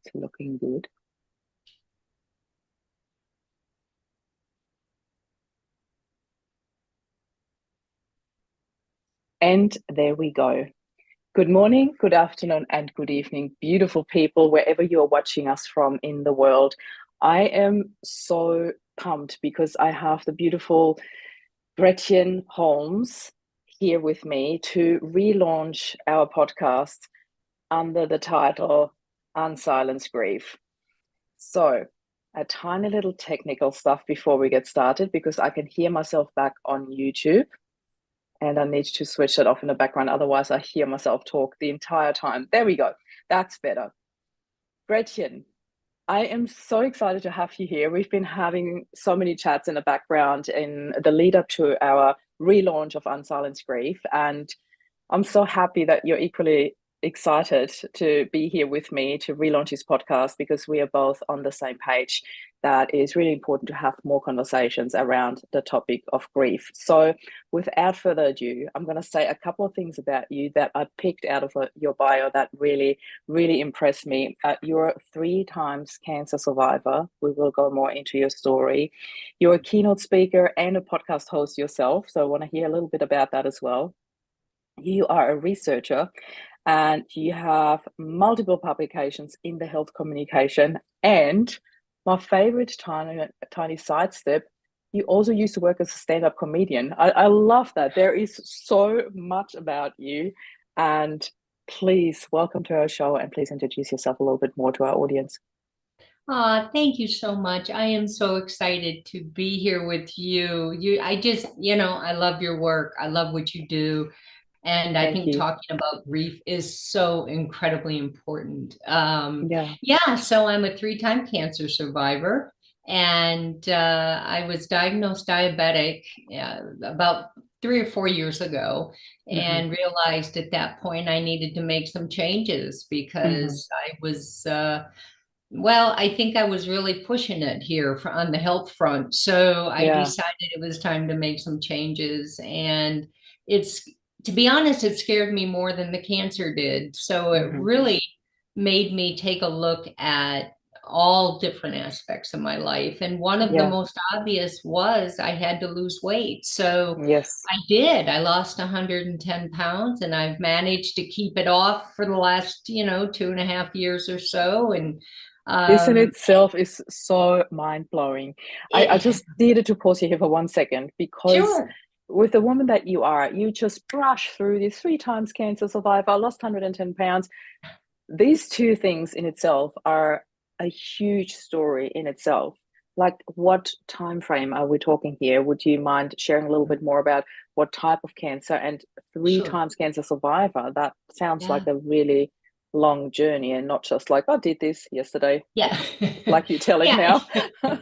It's looking good. And there we go. Good morning, good afternoon, and good evening, beautiful people, wherever you are watching us from in the world. I am so pumped because I have the beautiful Gretchen Holmes here with me to relaunch our podcast under the title Unsilence Grief. So, a tiny little technical stuff before we get started because I can hear myself back on YouTube and I need to switch that off in the background. Otherwise, I hear myself talk the entire time. There we go. That's better. Gretchen, I am so excited to have you here. We've been having so many chats in the background in the lead up to our relaunch of Unsilenced Grief. And I'm so happy that you're equally excited to be here with me to relaunch this podcast because we are both on the same page that it is really important to have more conversations around the topic of grief. So, without further ado, I'm going to say a couple of things about you that I picked out of your bio that really impressed me. You're a 3 times cancer survivor. We will go more into your story. You're a keynote speaker and a podcast host yourself. So, I want to hear a little bit about that as well. You are a researcher and you have multiple publications in the health communication. And my favorite tiny sidestep, you also used to work as a stand-up comedian. I love that. There is so much about you. And please welcome to our show and please introduce yourself a little bit more to our audience. Thank you so much. I am so excited to be here with you. I just, I love your work. I love what you do. And I Thank think you. talking about grief is so incredibly important. Yeah. Yeah, so I'm a 3-time cancer survivor, and I was diagnosed diabetic about 3 or 4 years ago, Mm-hmm. and realized at that point I needed to make some changes Mm-hmm. because I was. Well, I think I was really pushing it here on the health front. So I Yeah. decided it was time to make some changes. And it's, to be honest, it scared me more than the cancer did. So it Mm-hmm. really made me take a look at all different aspects of my life. And one of the Yeah. most obvious was I had to lose weight. So Yes. I did. I lost 110 pounds and I've managed to keep it off for the last, 2.5 years or so. And This in um, itself is so mind-blowing. I it, just needed to pause you here for 1 second because sure. with the woman that you are, you just brush through these 3 times cancer survivor, lost 110 pounds. These two things in itself are a huge story in itself. Like, what time frame are we talking here? Would you mind sharing a little bit more about what type of cancer and three Sure. times cancer survivor? That sounds like Yeah. a really long journey and not just like, I did this yesterday, Yeah. like you're telling Yeah. now.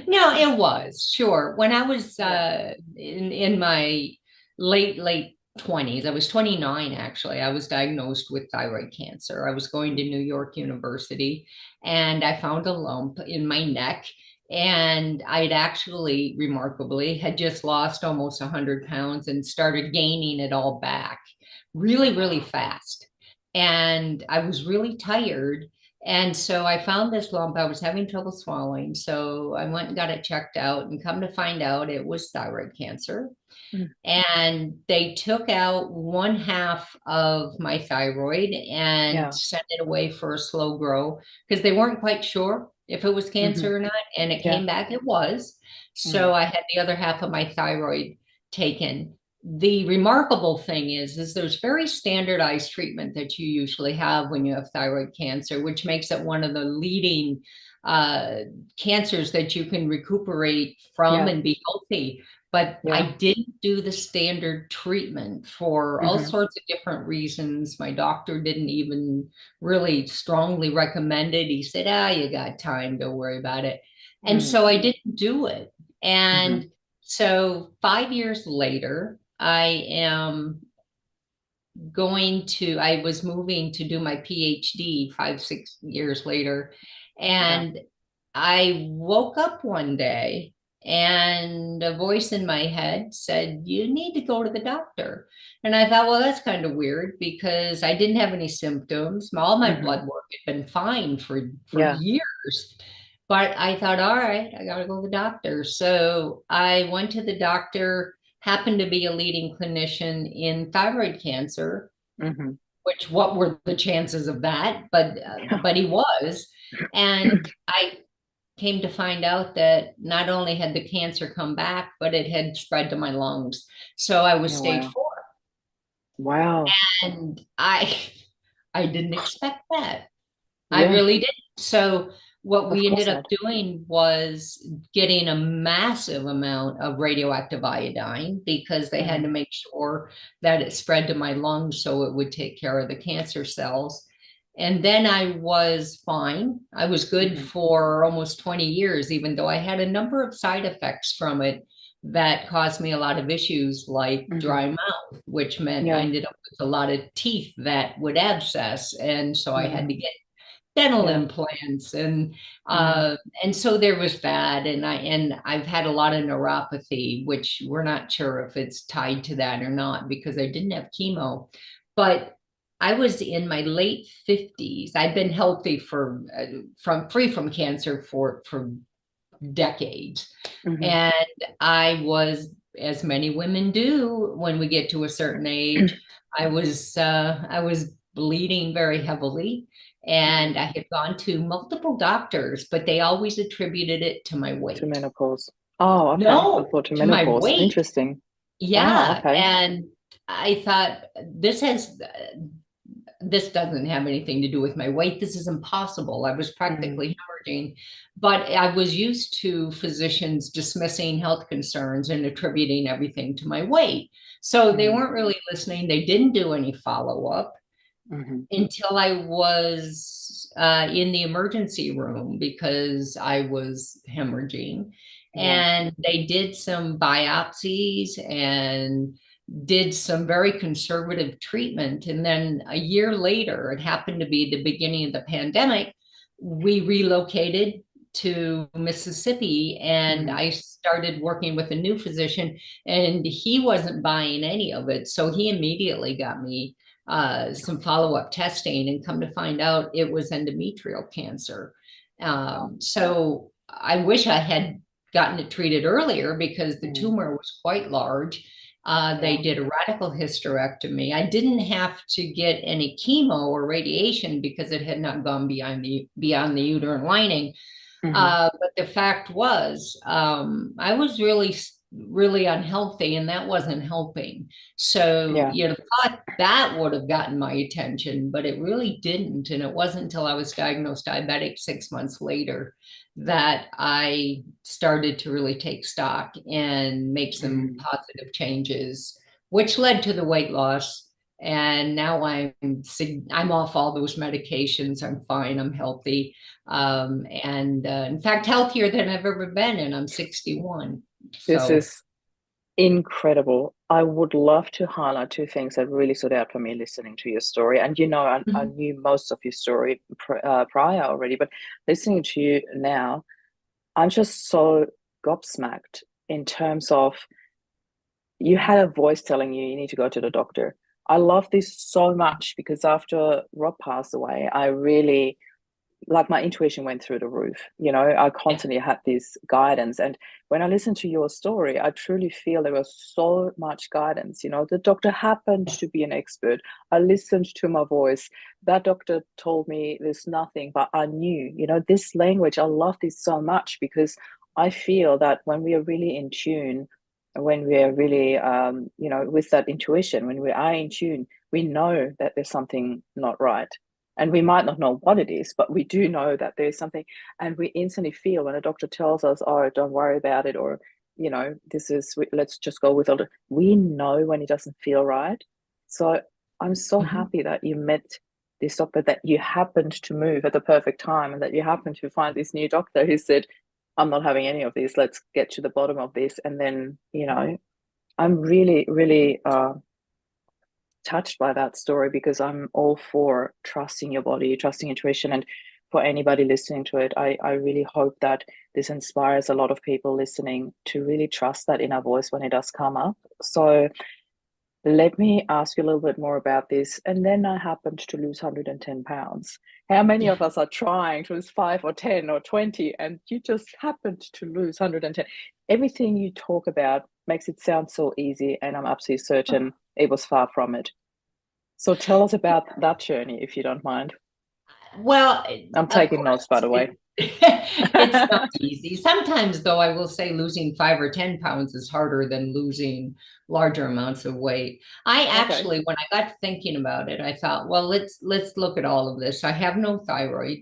No, it was sure. When I was Yeah. in my late 20s, I was 29 actually. I was diagnosed with thyroid cancer. I was going to New York University and I found a lump in my neck. And I'd actually, remarkably, had just lost almost 100 pounds and started gaining it all back really Wow. fast. And I was really tired. And so I found this lump. I was having trouble swallowing. So I went and got it checked out and come to find out it was thyroid cancer. Mm. And they took out one half of my thyroid and Yeah. sent it away for a slow grow because they weren't quite sure if it was Hmm. cancer or not. And it Yeah. came back, it was. Mm. So I had the other half of my thyroid taken. The remarkable thing is there's very standardized treatment that you usually have when you have thyroid cancer, which makes it one of the leading uh, cancers that you can recuperate from Yeah. and be healthy. But Yeah. I didn't do the standard treatment for all Hmm. sorts of different reasons. My doctor didn't even really strongly recommend it. He said, you got time, don't worry about it. And Mm. so I didn't do it. Hmm. And so 5 years later, I was moving to do my PhD 5, 6 years later. Yeah. And I woke up one day and a voice in my head said, "You need to go to the doctor." And I thought, well, that's kind of weird because I didn't have any symptoms. All my Hmm. blood work had been fine for Yeah. years. But I thought, all right, I got to go to the doctor. So I went to the doctor, happened to be a leading clinician in thyroid cancer, Hmm. which what were the chances of that? But he was. And I came to find out that not only had the cancer come back, but it had spread to my lungs. So I was Oh, stage wow. 4. Wow. And I didn't expect that. I Yeah, really didn't. So what of we ended course up not. doing was getting a massive amount of radioactive iodine because they had to Hmm. make sure that it spread to my lungs so it would take care of the cancer cells. And then I was fine. I was good Hmm. for almost 20 years, even though I had a number of side effects from it that caused me a lot of issues like Hmm. dry mouth, which meant I Yeah. ended up with a lot of teeth that would abscess. And so I had to Mm. get dental Yeah. implants Mm. and so there was that, and I've had a lot of neuropathy, which we're not sure if it's tied to that or not because I didn't have chemo. But I was in my late 50s. I've been healthy for from free from cancer for decades. Hmm. And I was, as many women do when we get to a certain age, I was bleeding very heavily, and Hmm. I had gone to multiple doctors, but they always attributed it to my To weight. menopause. Oh, okay. I No, thought to to my menopause. weight. Interesting. Wow. Yeah, Okay. and I thought this doesn't have anything to do with my weight. This is impossible. I was Mm. practically hemorrhaging, but I was used to physicians dismissing health concerns and attributing everything to my weight. So they Mm. weren't really listening. They didn't do any follow up Hmm. until I was in the emergency room because I was hemorrhaging. Yeah. And they did some biopsies and did some very conservative treatment. And then a year later, it happened to be the beginning of the pandemic, we relocated to Mississippi and Hmm. I started working with a new physician, and he wasn't buying any of it. So he immediately got me some follow-up testing, and come to find out it was endometrial cancer. Wow. So I wish I had gotten it treated earlier because the Mm. tumor was quite large. They Yeah. did a radical hysterectomy. I didn't have to get any chemo or radiation because it had not gone beyond the uterine lining. Hmm. But the fact was, I was really unhealthy, and that wasn't helping. So, Yeah. thought that would have gotten my attention, but it really didn't. And it wasn't until I was diagnosed diabetic 6 months later that I started to really take stock and make some Mm. positive changes, which led to the weight loss. And now I'm off all those medications. I'm fine. I'm healthy, and in fact, healthier than I've ever been, and I'm 61. This So, is incredible. I would love to highlight two things that really stood out for me listening to your story. And I mhm, knew most of your story prior already, but listening to you now, I'm just so gobsmacked in terms of you had a voice telling you need to go to the doctor. I love this so much because after Rob passed away, I really like my intuition went through the roof. I yeah, constantly had this guidance. And when I listened to your story, I truly feel there was so much guidance. The doctor happened to be an expert. I listened to my voice. That doctor told me there's nothing, but I knew, this language, I love this so much because I feel that when we are really in tune, when we are really, with that intuition, when we are in tune, we know that there's something not right, and we might not know what it is, but we do know that there's something, and we instantly feel when a doctor tells us, "Oh, don't worry about it," or this is let's just go with it. We know when it doesn't feel right. So I'm so mhm. happy that you met this doctor, that you happened to move at the perfect time, and that you happened to find this new doctor who said, "I'm not having any of this. Let's get to the bottom of this." And then I'm really, really touched by that story because I'm all for trusting your body, trusting intuition. And for anybody listening to it. I really hope that this inspires a lot of people listening to really trust that inner voice when it does come up. So let me ask you a little bit more about this. And then I happened to lose 110 pounds. How many Yeah. of us are trying to lose 5 or 10 or 20, and you just happened to lose 110? Everything you talk about makes it sound so easy, and I'm absolutely certain it was far from it. So tell us about that journey, if you don't mind. Well, I'm of taking notes, by course, the way. it's not easy. Sometimes, though, I will say losing 5 or 10 pounds is harder than losing larger amounts of weight. I Okay. actually, when I got thinking about it, I thought, well, let's look at all of this. I have no thyroid.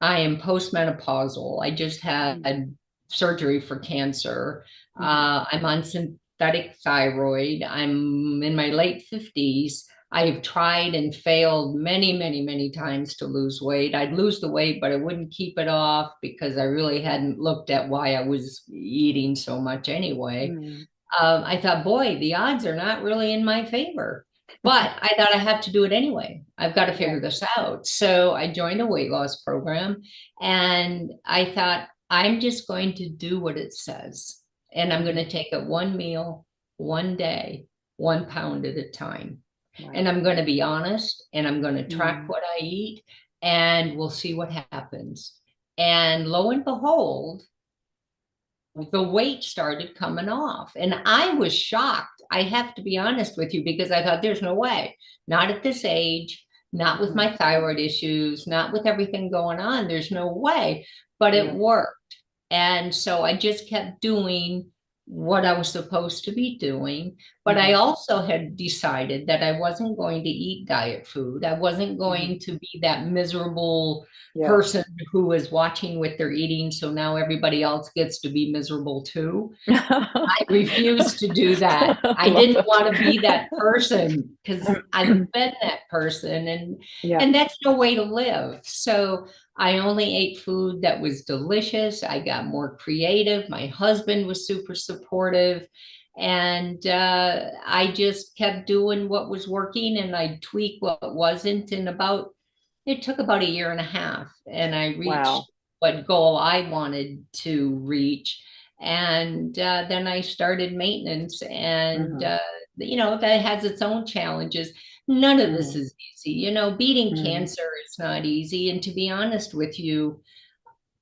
I am postmenopausal. I just had Mm, surgery for cancer. mhm, I'm on synthetic thyroid. I'm in my late 50s. I've tried and failed many, many, many times to lose weight. I'd lose the weight, but I wouldn't keep it off because I really hadn't looked at why I was eating so much anyway. mm, I thought, boy, the odds are not really in my favor. But I thought I have to do it anyway. I've got to yeah. figure this out. So I joined a weight loss program and I thought, I'm just going to do what it says. And I'm going Mm, to take it one meal, one day, 1 pound at a time. And wow. I'm going to be honest and I'm going to track Mm, what I eat and we'll see what happens. And lo and behold, the weight started coming off. And I was shocked. I have to be honest with you because I thought there's no way, not at this age, not with mhm, my thyroid issues, not with everything going on. There's no way, but it yeah. worked. And so I just kept doing what I was supposed to be doing. But I Mhm, also had decided that I wasn't going to eat diet food. I wasn't mhm, going to be that miserable yeah. person who is watching what they're eating. So now everybody else gets to be miserable too. I refuse to do that. I Love didn't it. want to be that person because I've been that person Yeah. and that's no way to live. So I only ate food that was delicious. I got more creative. My husband was super supportive. And I just kept doing what was working and I tweaked what wasn't. And it took about a year and a half. And I Wow. reached what goal I wanted to reach. And then I started maintenance, and Mhm, that has its own challenges. None of this mhm, is easy. Beating mhm, cancer is not easy. And to be honest with you,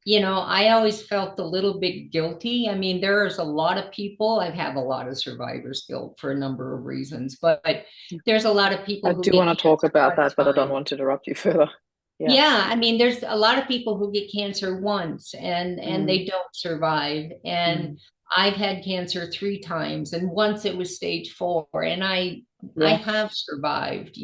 I always felt a little bit guilty. I mean, there's a lot of people, I've had a lot of survivor's guilt for a number of reasons, but yeah. there's a lot of I people who do get want to talk cancer about one that, but I don't time. want to interrupt you further. Yeah. Yeah, I mean, there's a lot of people who get cancer once and Mm, they don't survive. And mm, I've had cancer 3 times, and once it was stage 4, and I yeah. have survived.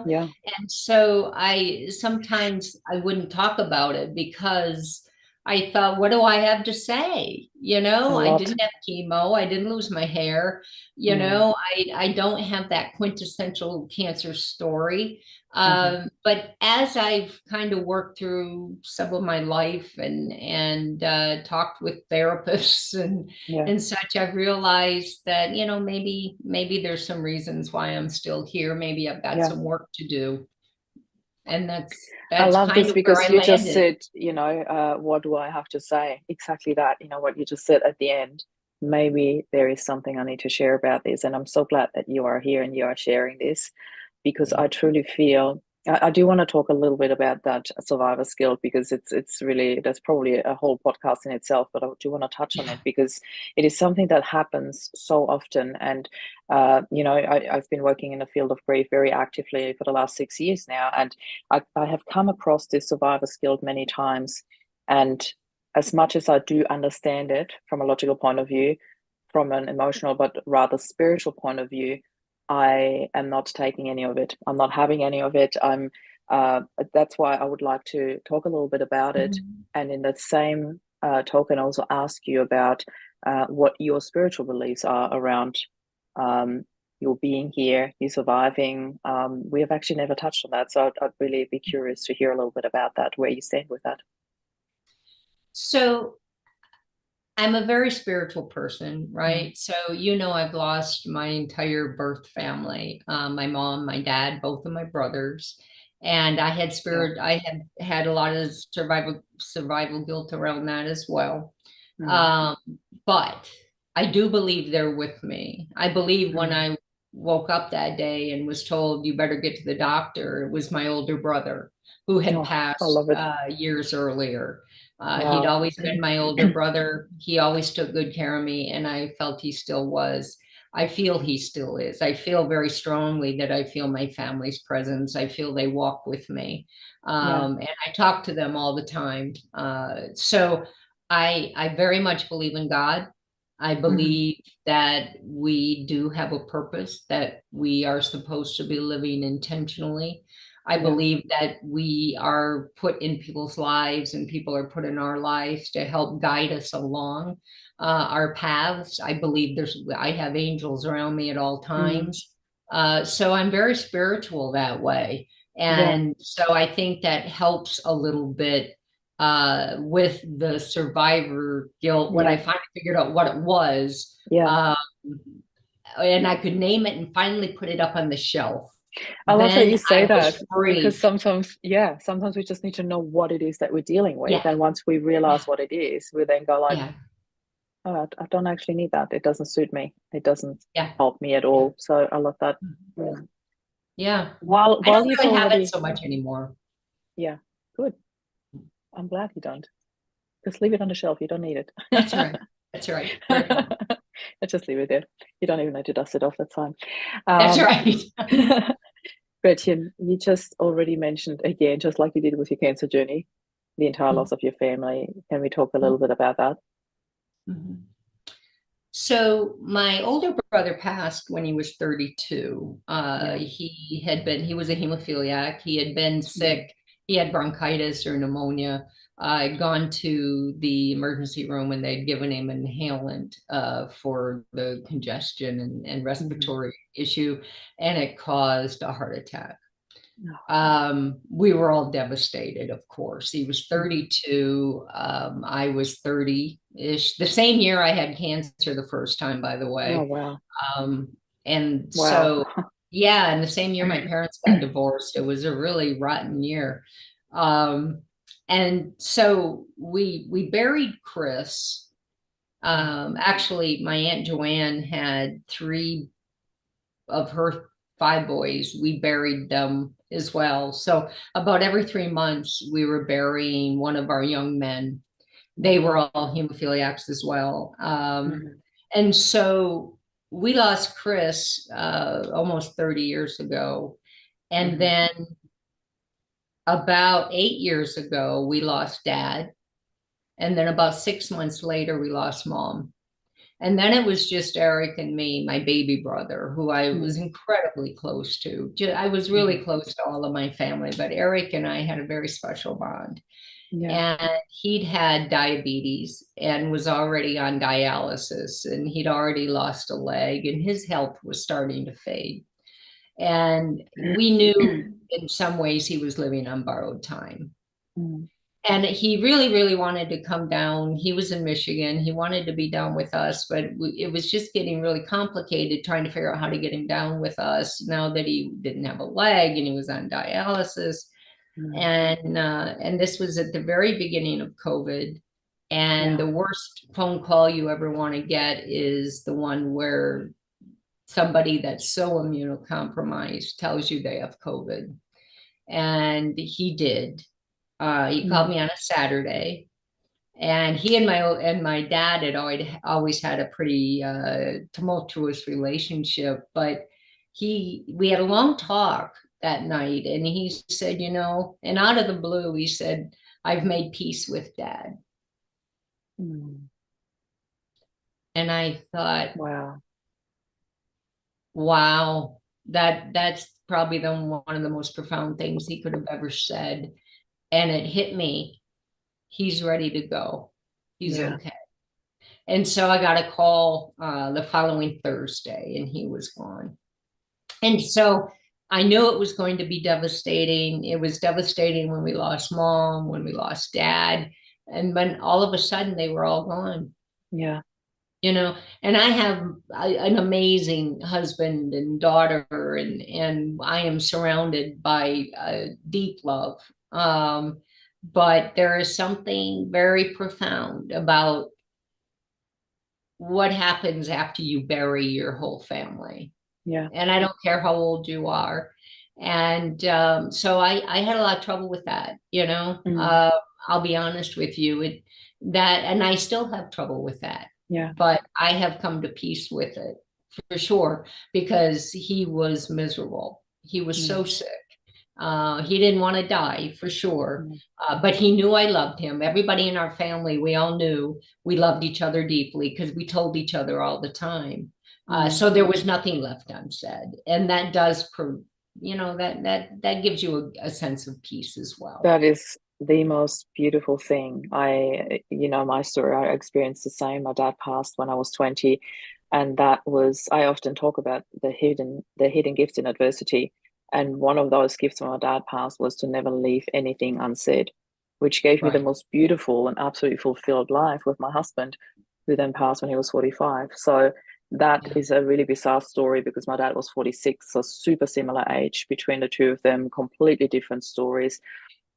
Yeah. And so I sometimes I wouldn't talk about it because I thought, what do I have to say? A I lot. didn't have chemo, I didn't lose my hair, Mm, I don't have that quintessential cancer story. mhm, But as I've kind of worked through some of my life and talked with therapists yeah. and such, I've realized that maybe there's some reasons why I'm still here. Maybe I've got Yeah. some work to do, and that's I that's love kind this of where because I you just landed. said, what do I have to say? Exactly that, what you just said at the end. Maybe there is something I need to share about this. And I'm so glad that you are here and you are sharing this because I Thank truly feel I do want to talk a little bit about that survivor's guilt because it's really that's probably a whole podcast in itself, but I do want to touch on you. it because it is something that happens so often. And I've been working in the field of grief very actively for the last 6 years now, and I have come across this survivor's guilt many times. And as much as I do understand it from a logical point of view, from an emotional but rather spiritual point of view, I am not taking any of it. I'm not having any of it. Uh, that's why I would like to talk a little bit about it. Mhm. And in that same token, also ask you about what your spiritual beliefs are around um, your being here, you surviving. We have actually never touched on that. So I'd really be curious to hear a little bit about that, where you stand with that. So I'm a very spiritual person, Mm, right? So, I've lost my entire birth family, my mom, my dad, both of my brothers. And Yeah. I had had a lot of survival guilt around that as well. Mm. Um, but I do believe they're with me. I believe when Mm. I woke up that day and was told you better get to the doctor, it was my older brother who had Oh, I passed love it. years earlier. He'd Wow. always been my older brother. He always took good care of me, and I felt he still was. I feel he still is. I feel very strongly that I feel my family's presence. I feel they walk with me. Yeah. And I talk to them all the time. So I very much believe in God. I Hmm. believe that we do have a purpose, that we are supposed to be living intentionally. I Yeah. believe that we are put in people's lives and people are put in our lives to help guide us along our paths. I believe I have angels around me at all Mm. times. So I'm very spiritual that way. Yeah. And so I think that helps a little bit with the survivor guilt when I Yeah. finally figured out what it was. Yeah. Uh, and I could name it and finally put it up on the shelf. I love that Then you say I was that because free. sometimes, yeah, sometimes we just need to know what it is that we're dealing with. Yeah, And once we realize yeah, what it is, we then go like, yeah, oh, I don't actually need that. It doesn't suit me. It doesn't yeah, help me at yeah, all. So I love that. Mm. yeah. I While don't you've really have it already, so much anymore. yeah, good. I'm glad you don't. Just leave it on the shelf. You don't need it. That's right. That's right. Right. Just leave it there. You don't even need to dust it off. That's fine. That's Um, right. Gretchen, you just already mentioned again, just like you did with your cancer journey, the entire loss of your family. Can we talk a little bit about that? Mhm. So my older brother passed when he was 32. Yeah. He was a hemophiliac. He had been Mm. sick. He had bronchitis or pneumonia. I'd gone to the emergency room and they'd given him an inhalant for the congestion and Hmm. respiratory issue, and it caused a heart attack. Oh. We were all devastated, of course. He was Mhm. 32. I was 30-ish. The same year I had cancer the first time, by the Oh, way. wow. Um, and Wow. so, yeah, and the same year my parents got divorced. It was a really rotten year. Um, and so we buried Chris. Actually, my Aunt Joanne had three of her five boys. We buried them as well. So about every 3 months, we were burying one of our young men. They were Wow. all hemophiliacs as well. Mhm. And so we lost Chris almost 30 years ago. And Mhm. then about 8 years ago, we lost dad. And then about 6 months later, we lost mom. And then it was just Eric and me, my baby brother, who I was Mm. incredibly close to. I was really Mhm. close to all of my family, but Eric and I had a very special bond. Yeah. And he'd had diabetes and was already on dialysis, and he'd already lost a leg, and his health was starting to fade. And we knew in some ways he was living on borrowed time. Mm. And he really, really wanted to come down. He was in Michigan. He wanted to be down with us, but it was just getting really complicated trying to figure out how to get him down with us now that he didn't have a leg and he was on dialysis. Mm. And this was at the very beginning of COVID. And Yeah. the worst phone call you ever want to get is the one where somebody that's so immunocompromised tells you they have COVID. And he did. He called Mm. me on a Saturday, and he and my dad had always had a pretty tumultuous relationship. But we had a long talk that night, and he said, and out of the blue, he said, "I've made peace with dad." Mm. And I thought, Wow. wow, that's probably one of the most profound things he could have ever said. And it hit me. He's ready to go. He's Yeah. okay. And so I got a call the following Thursday, and he was gone. And so I knew it was going to be devastating. It was devastating when we lost mom, when we lost dad. And when all of a sudden they were all gone. Yeah. you know, and I have an amazing husband and daughter, and I am surrounded by deep love. But there is something very profound about what happens after you bury your whole family. Yeah. And I don't care how old you are. And so I had a lot of trouble with that, you know. Mm. I'll be honest with you, and I still have trouble with that, Yeah. but I have come to peace with it for sure, because he was miserable. He was so Mm. sick. He didn't want to die for sure, Mm. but he knew I loved him. Everybody in our family, we all knew we loved each other deeply because we told each other all the time. Mm. So there was nothing left unsaid, and that does, that gives you a sense of peace as well. That is the most beautiful thing. My story, I experienced the same. My dad passed when I was 20, and that was, I often talk about the hidden gifts in adversity. And one of those gifts when my dad passed was to never leave anything unsaid, which gave me the Right. most beautiful and absolutely fulfilled life with my husband, who then passed when he was 45. So that Yeah. is a really bizarre story because my dad was 46, so super similar age between the two of them, completely different stories,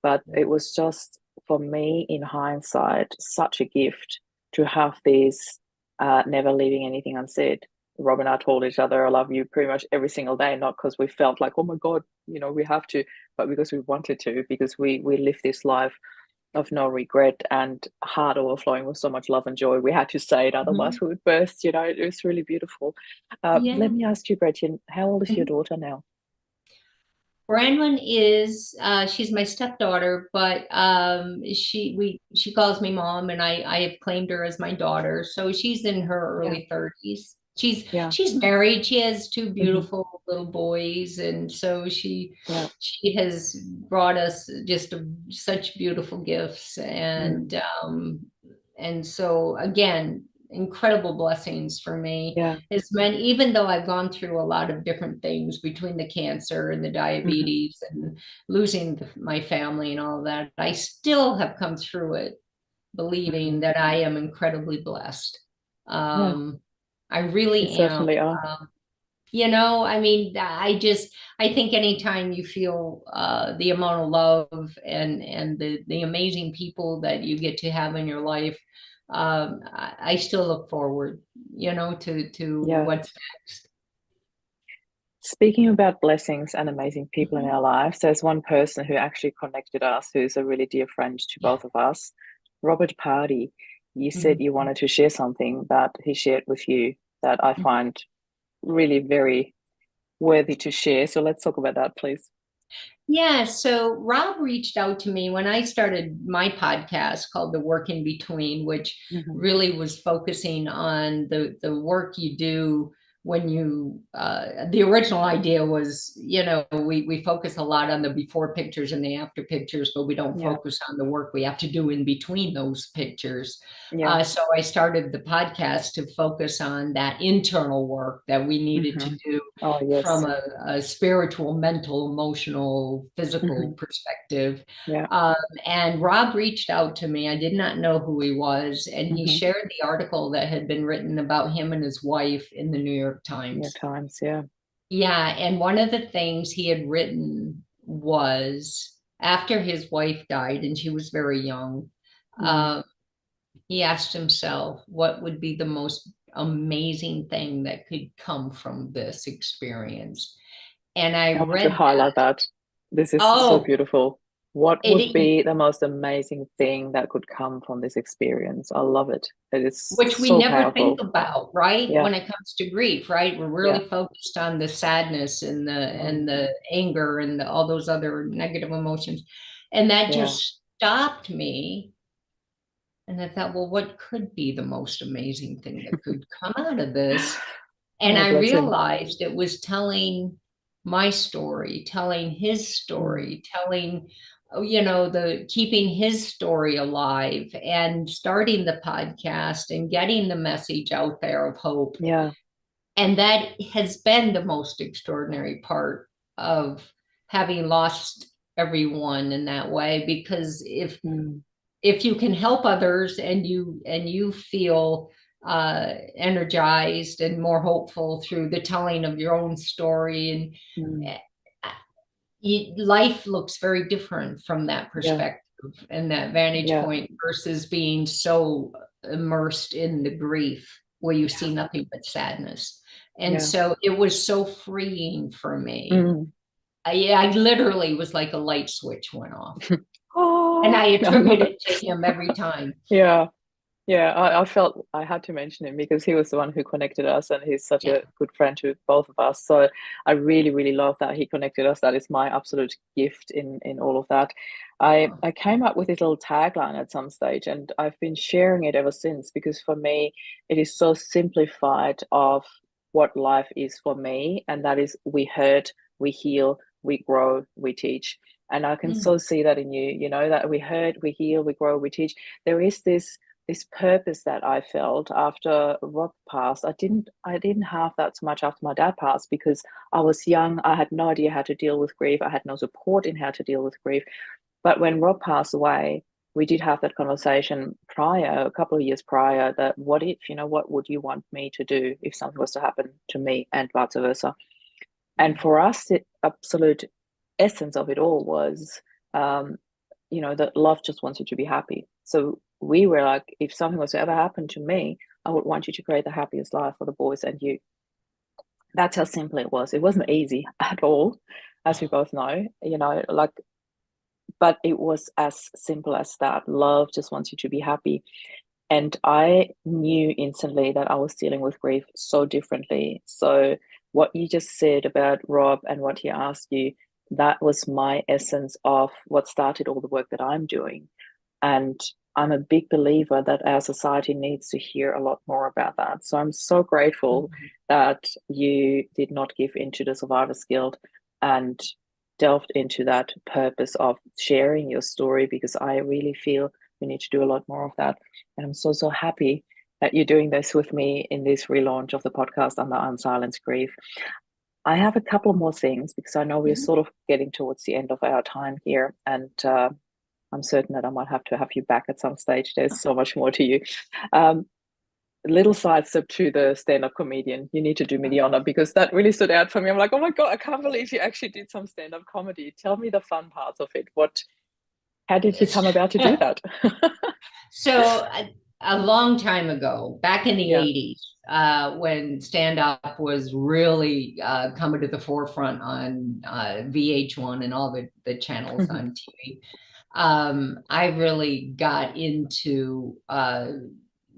but it was just, for me, in hindsight, such a gift to have these, never leaving anything unsaid. Rob and I told each other, I love you pretty much every single day, not because we felt like, oh my God, we have to, but because we wanted to, because we live this life of no regret and heart overflowing with so much love and joy. We had to say it, otherwise Mhm. we would burst. It was really beautiful. Let Yeah. me ask you, Gretchen, how old is your Mhm. daughter now? Brandon is she's my stepdaughter, but she calls me mom, and I have claimed her as my daughter. So she's in her Yeah, early 30s. She's yeah. she's married. She has two Hmm. beautiful little boys, and so she Yeah. she has brought us just such beautiful gifts, Mm. and so again, incredible blessings for me. Yeah. It's meant, even though I've gone through a lot of different things between the cancer and the Hmm. diabetes and losing my family and all of that, I still have come through it believing Hmm. that I am incredibly blessed. Yeah, Um, I you really am. certainly are. I mean, I think anytime you feel the amount of love and the amazing people that you get to have in your life, I still look forward, to Yeah. what's next. Speaking about blessings and amazing people in Mhm. our lives, there's one person who actually connected us, who's a really dear friend to Yeah. both of us, Robert Pardy. You said Mhm. you wanted to share something that he shared with you that I find really very worthy to share. So let's talk about that, please. Yeah, so Rob reached out to me when I started my podcast called The Work in Between, which Hmm. really was focusing on the work you do when the original idea was, we focus a lot on the before pictures and the after pictures, but we don't Yeah. focus on the work we have to do in between those pictures. Yeah. So I started the podcast to focus on that internal work that we needed to Hmm. do Oh, from yes. a spiritual, mental, emotional, physical Hmm. perspective. Yeah. Um, and Rob reached out to me. I did not know who he was, and he Hmm. shared the article that had been written about him and his wife in the New York New Times. Times. Yeah. Yeah, and one of the things he had written was after his wife died, and she was very young. Mm. Uh, he asked himself what would be the most amazing thing that could come from this experience. And I I want to read that. highlight that. This is so Oh, beautiful. What would it, be the most amazing thing that could come from this experience? I love it. It is which we so never think powerful. about, right? Yeah, When it comes to grief, right? We're yeah, really focused on the sadness and mm, the anger and all those other negative emotions. And that yeah. just stopped me. And I thought, well, what could be the most amazing thing that could come out of this? And Oh, I bless him. realized it was telling my story, telling his Mm, story, telling, the keeping his story alive and starting the podcast and getting the message out there of hope. yeah, And that has been the most extraordinary part of having lost everyone in that way, because if mm, if you can help others and you feel energized and more hopeful through the telling of your own story. Mm. And life looks very different from that Yeah, perspective and that vantage yeah, point versus being so immersed in the grief where you see nothing but sadness. And yeah. so it was so freeing for me. Mm. I literally was like a light switch went off. And I Oh, I love attribute it. it to him every time. Yeah. Yeah, I felt I had to mention him because he was the one who connected us, and he's such Yeah. a good friend to both of us. So I really, really love that he connected us. That is my absolute gift in all of that. I came up with this little tagline at some stage, and I've been sharing it ever since because for me, it is so simplified of what life is for me, and that is we hurt, we heal, we grow, we teach. And I can Mm. so see that in you, that we hurt, we heal, we grow, we teach. There is this purpose that I felt after Rob passed. I didn't have that so much after my dad passed because I was young. I had no idea how to deal with grief. I had no support in how to deal with grief. But when Rob passed away, we did have that conversation prior, a couple of years prior, that what if, what would you want me to do if something was to happen to me and vice versa? And for us, the absolute essence of it all was, um, that love just wants you to be happy. So we were like, if something was to ever happen to me, I would want you to create the happiest life for the boys and you. That's how simple it was. It wasn't easy at all, as we both know, like, but it was as simple as that. Love just wants you to be happy. And I knew instantly that I was dealing with grief so differently. So, what you just said about Rob and what he asked you, that was my essence of what started all the work that I'm doing. And I'm a big believer that our society needs to hear a lot more about that. So, I'm so grateful Mhm. that you did not give into the survivor's guilt and delved into that purpose of sharing your story because I really feel we need to do a lot more of that. And I'm so, so happy that you're doing this with me in this relaunch of the podcast on the Unsilenced Grief. I have a couple more things because I know we're Mhm. sort of getting towards the end of our time here. And I'm certain that I might have you back at some stage. There's so much more to you. Um, Little sidestep to the stand-up comedian. You need to do me the honor because that really stood out for me. I'm like, oh my God, I can't believe you actually did some stand-up comedy. Tell me the fun parts of it. How did you come about to do that? So a long time ago, back in the Yeah. 80s, when stand-up was really coming to the forefront on VH1 and all the channels on TV, I really got into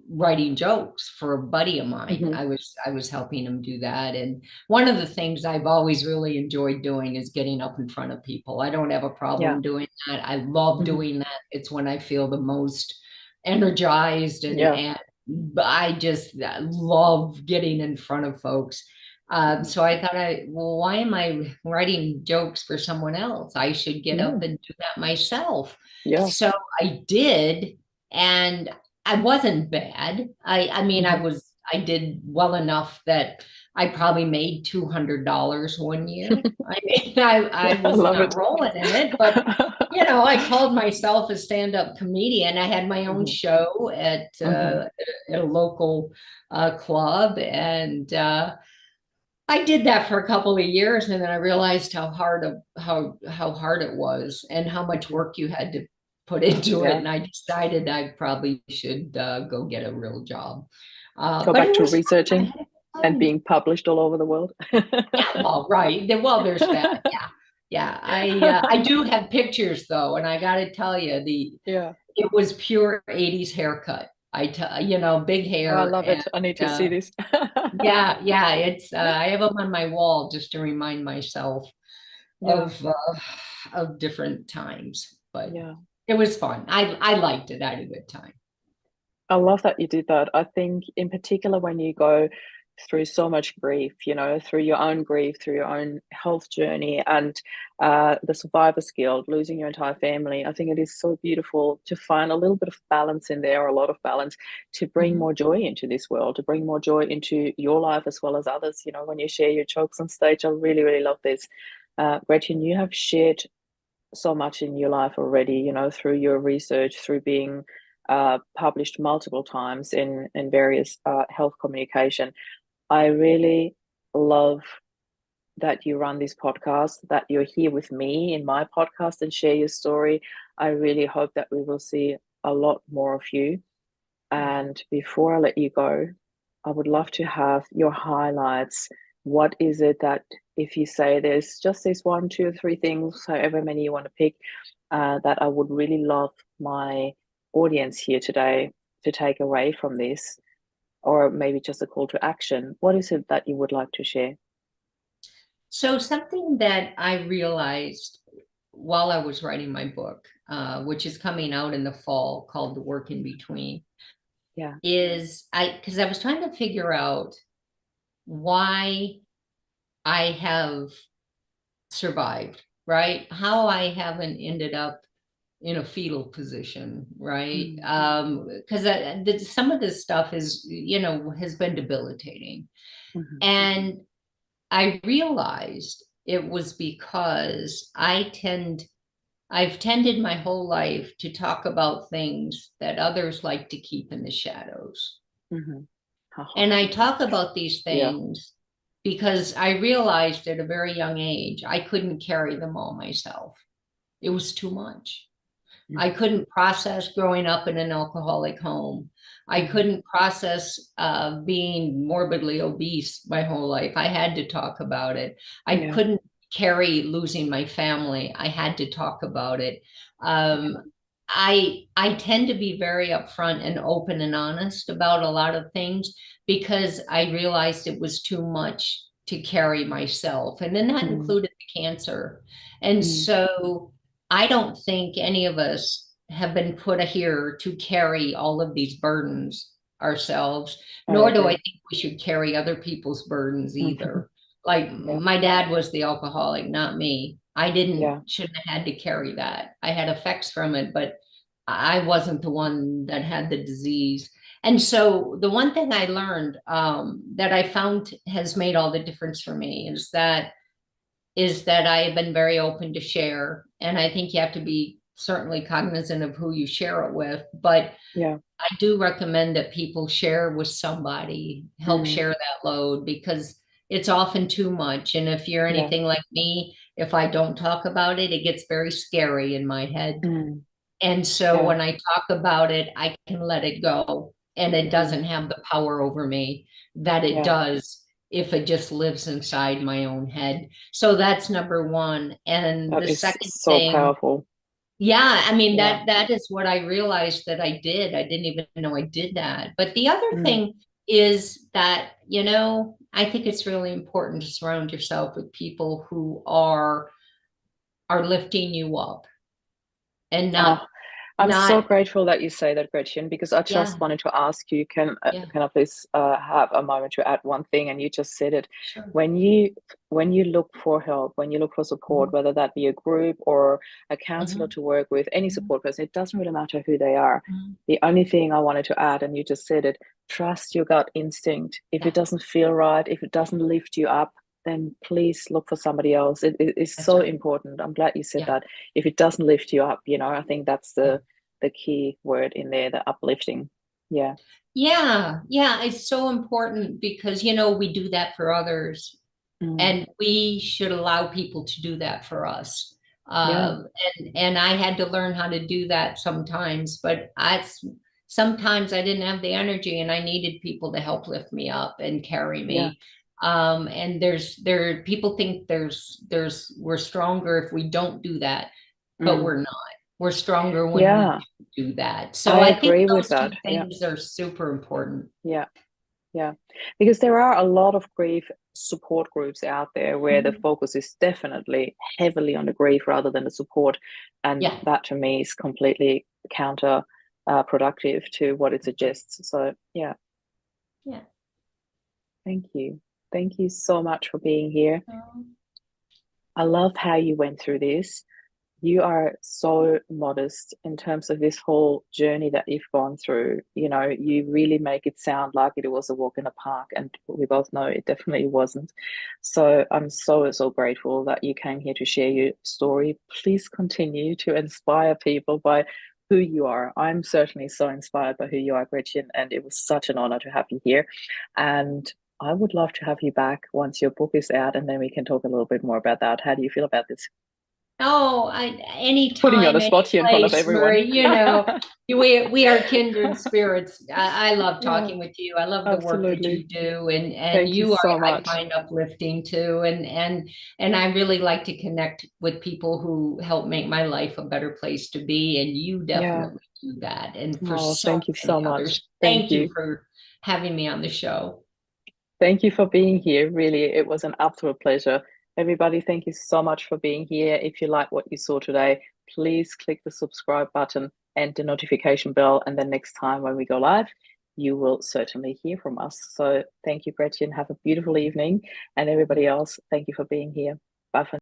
writing jokes for a buddy of mine. Hmm. I was helping him do that. And one of the things I've always really enjoyed doing is getting up in front of people. I don't have a Yeah. problem doing that. I love Hmm. doing that. It's when I feel the most energized Yeah. and I just love getting in front of folks. Mhm. So I thought, well, why am I writing jokes for someone else? I should get up Mm. and do that myself. Yeah. So I did, and I wasn't bad. I mean, Hmm. I did well enough that I probably made $200 one year. I mean, I I was love not it. rolling in it, but I called myself a stand-up comedian. I had my own Hmm. show Hmm. at a local club, and I did that for a couple of years, and then I realized how hard it was and how much Hmm. work you had to put into it. Yeah. And I decided I probably should go get a real job. Go But back it to was fun. I researching had and fun. being published all over the world. Yeah, well, right. Well, there's that. Yeah, yeah. I do have pictures though, and I got to tell you, the Yeah. it was pure '80s haircut. Big Oh, I hair love and. it. I need to see Uh, this. Yeah, yeah, it's I have them on my wall just to remind myself Yeah. of different times. But Yeah. it was fun. I liked it. I had a good time. I love that you did that. I think, in particular, when you go through so much grief, through your own grief, through your own health journey, and the survivor's guilt, losing your entire family, I think it is so beautiful to find a little bit of balance in there, or a lot of balance, to bring Mhm. more joy into this world, to bring more joy into your life as well as others. When you share your jokes on stage, I really, really love this. Gretchen, you have shared so much in your life already, through your research, through being published multiple times in various health communication. I really love that you run this podcast, that you're here with me in my podcast and share your story. I really hope that we will see a lot more of you. And before I let you go, I would love to have your highlights. What is it that, if you say there's just this one, two, or three things, however many you want to pick, that I would really love my audience here today to take away from this, or maybe just a call to action? What is it that you would like to share? So something that I realized while I was writing my book, which is coming out in the fall, called The Work in Between, Yeah. is because I was trying to figure out why I have survived, right? How I haven't ended up in a fetal position, right? Mm, Because some of this stuff is, has been debilitating. mhm, And I realized it was because I've tended my whole life to talk about things that others like to keep in the shadows. mhm. Ha, ha, And I ha. talk about these Yeah. things because I realized at a very young age I couldn't carry them all myself. It was too much. I Mhm, couldn't process growing up in an alcoholic home. I mhm. couldn't process being morbidly obese my whole life. I had to talk about it. I Yeah. couldn't carry losing my family. I had to talk about it. Um, I tend to be very upfront and open and honest about a lot of things because I realized it was too much to carry myself, and then that Mm, included the cancer. And mm. so I don't think any of us have been put here to carry all of these burdens ourselves, I nor do I agree. think we should carry other people's burdens Mhm. either. Like Yeah. my dad was the alcoholic, not me. I didn't Yeah. shouldn't have had to carry that. I had effects from it, but I wasn't the one that had the disease. And so the one thing I learned that I found has made all the difference for me is that I have been very open to share. And I think you have to be certainly cognizant of who you share it with. But Yeah. I do recommend that people share with somebody, help Mm, share that load because it's often too much. And if you're yeah. anything like me, if I don't talk about it, it gets very scary in my head. Mm, And so yeah. when I talk about it, I can let it go and it Mm, doesn't have the power over me that it yeah. does if it just lives inside my own head. So that's number one. And That the is second so thing, powerful. yeah, I mean Yeah. that is what I realized that I did. I didn't even know I did that. But the other Mm, thing is that, I think it's really important to surround yourself with people who are lifting you up and oh, not I'm so not grateful that you say that, Gretchen, because I just yeah, wanted to ask you, yeah. can I please have a moment to add one thing? And you just said it. Sure. When you look for help, when you look for support, Mhm, whether that be a group or a counselor mhm, to work with, any mhm, support person, it doesn't really matter who they are. mhm. The only thing I wanted to add, and you just said it, trust your gut instinct. If it Yeah, doesn't feel right, if it doesn't lift you up, then please look for somebody else. It is that's so right. important. I'm glad you said Yeah, that. If it doesn't lift you up, I think that's yeah. the key word in there, the uplifting. Yeah. Yeah, yeah, it's so important because we do that for others Mm, and we should allow people to do that for us. yeah. And I had to learn how to do that sometimes, but sometimes I didn't have the energy and I needed people to help lift me up and carry Yeah. me. And there people think we're stronger if we don't do that, but Mm, we're not. We're stronger when we yeah. do that. So I I think agree with those two that. Yeah. things are super important. Yeah. Yeah. Because there are a lot of grief support groups out there where the Mhm. focus is definitely heavily on the grief rather than the support. And Yeah, that to me is completely counter productive to what it suggests. So, yeah, yeah. thank you. Thank you so much for being here. Um, I love how you went through this. You are so modest in terms of this whole journey that you've gone through. You really make it sound like it was a walk in the park, and we both know it definitely wasn't. So I'm so, so grateful that you came here to share your story. Please continue to inspire people by who you are. I'm certainly so inspired by who you are, Gretchen, and it was such an honor to have you here. And I would love to have you back once your book is out, and then we can talk a little bit more about that. How do you feel about this? Oh, Putting you on anytime, a any spot here in front of place, everyone. Marie, we are kindred spirits. I love Yeah, talking with you. I love the work that absolutely. you do, and Thank you you are, so I much. find uplifting too. And I really like to connect with people who help make my life a better place to be. And you Yeah. definitely do that. And for Oh, so thank you so many much. others, Thank thank you you. for having me on the show. Thank you for being here. Really, it was an absolute pleasure. Everybody, thank you so much for being here. If you like what you saw today, please click the subscribe button and the notification bell. And then next time when we go live, you will certainly hear from us. So thank you, Gretchen. Have a beautiful evening. And everybody else, thank you for being here. Bye for